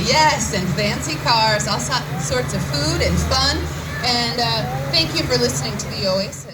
Yes, and fancy cars, all sorts of food and fun. And thank you for listening to the Oasis.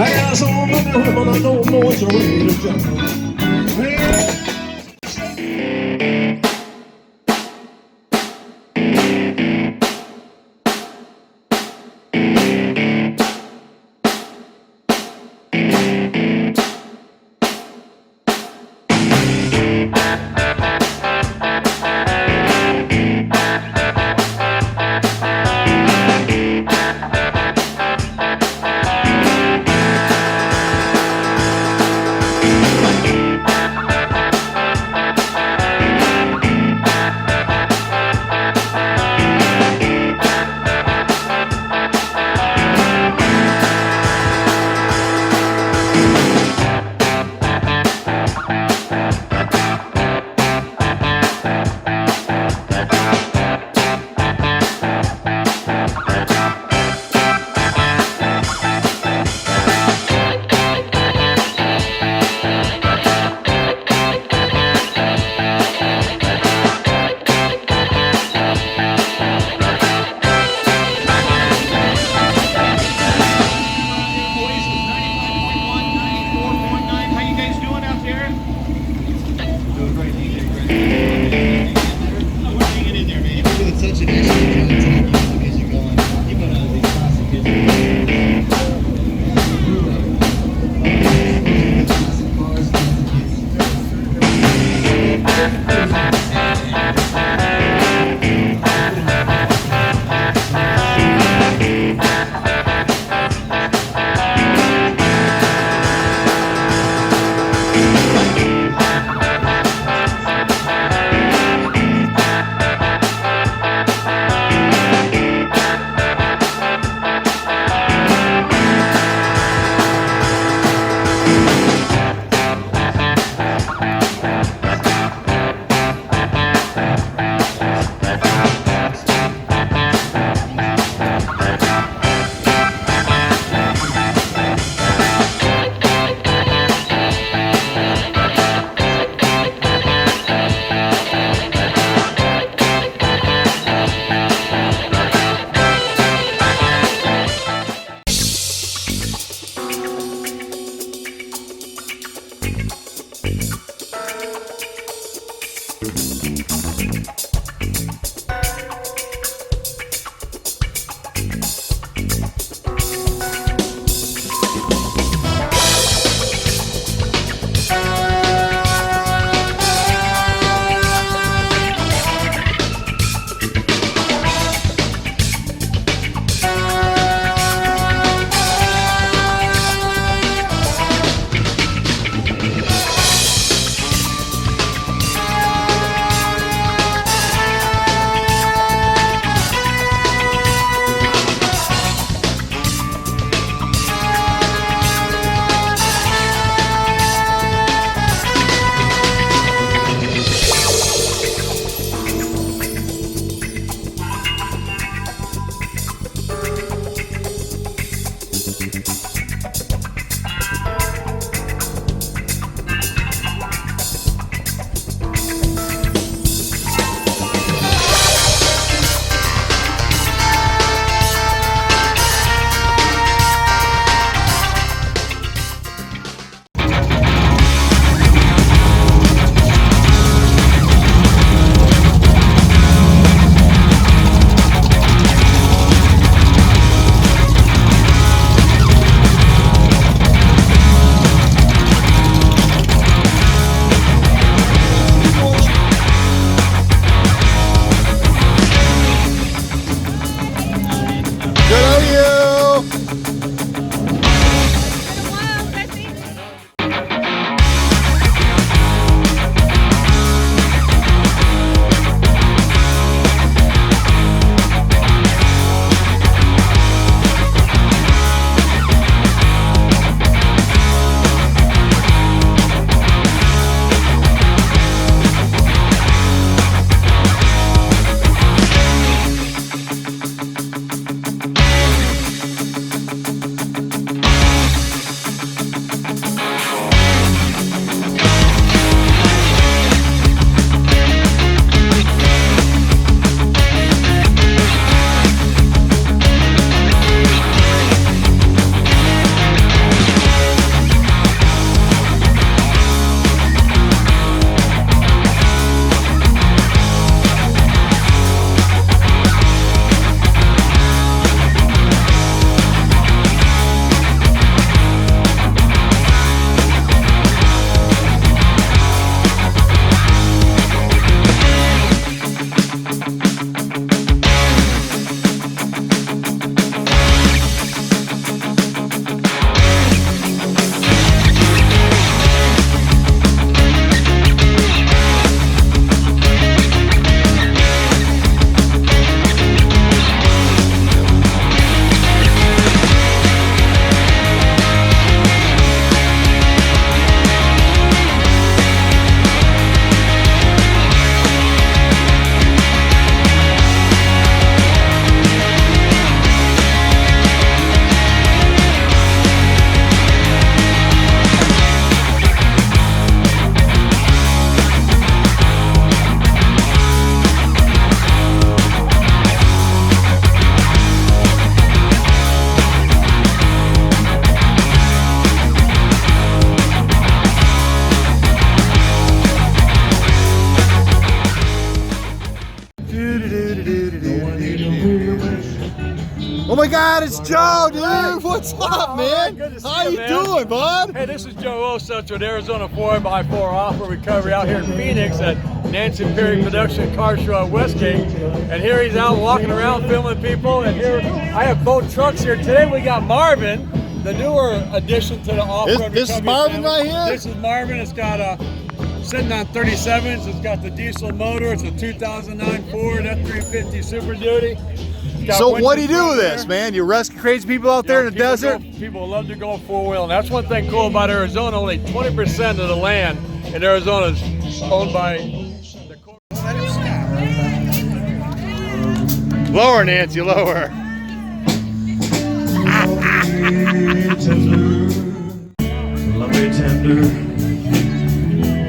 I got so many women I don't know which way to jump. my God, it's Joe, dude. What's up, man? Good to see How you man. doing, bud? Hey, this is Joe Osutch with Arizona 4x4 Off-Road Recovery out here in Phoenix at Nancy Perry Production Car Show at Westgate. And here he's out walking around filming people. And here I have both trucks here. Today we got Marvin, the newer addition to the Off-Road This is Marvin right here? This is Marvin. It's got a sitting on 37s. It's got the diesel motor. It's a 2009 Ford F350 Super Duty. So what do you do with this, man? You rescue crazy people out there in the desert? People love to go four-wheel, and that's one thing cool about Arizona. Only 20% of the land in Arizona is owned by the corporate. Lower, Nancy, lower. Love me tender,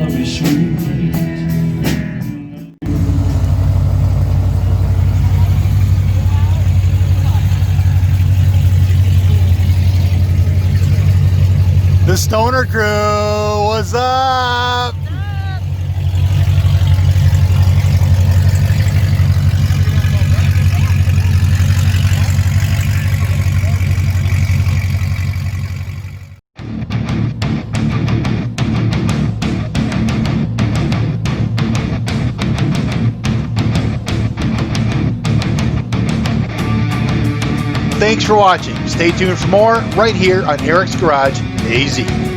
love me sweet. The Stoner Crew, what's up? Thanks for watching. Stay tuned for more right here on Eric's Garage AZ.